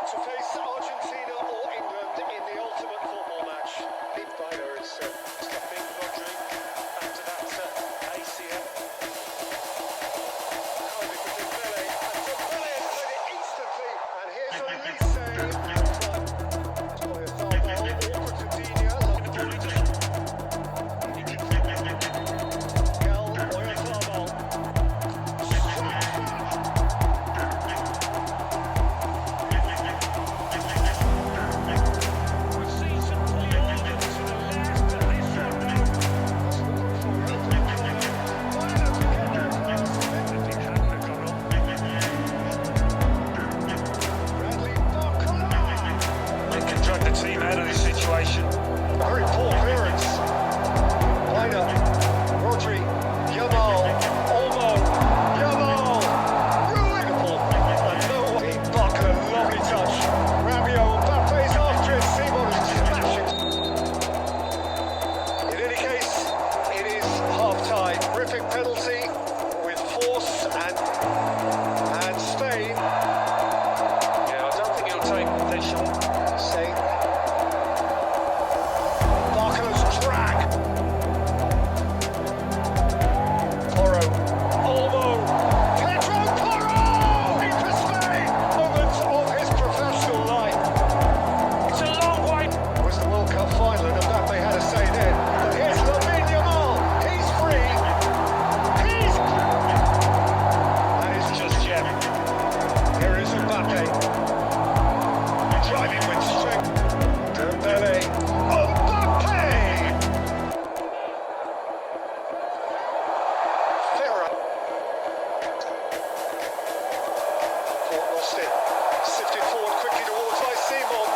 to face Argentina or England in the ultimate football match. Big Biner is stepping Rodri back to that ACM. Kindly for Dembele, and Dembele has played it instantly, and here's Olise. The team out of this situation. Very poor clearance. Liner, Rodri, Yamal, Olmo, Yamal, beautiful. And no way, Barker, lovely touch. Rabiot, Mbappe's after it, Simon is smashing. In any case, it is half-time. Terrific penalty with force and Spain. Yeah, I don't think he'll take this shot. Safe. Barco's drag. Porro. Olmo. Pedro Porro! In for Spain! Moment of his professional life. It's a long way. It was the World Cup final and Mbappe had a say then. But here's Lamine Yamal. He's free. That is Just yet. Here is Mbappe. Driving with strength. Dembele. Mbappe! Ferrer. Fort lost it. Sifted forward quickly towards by Simon.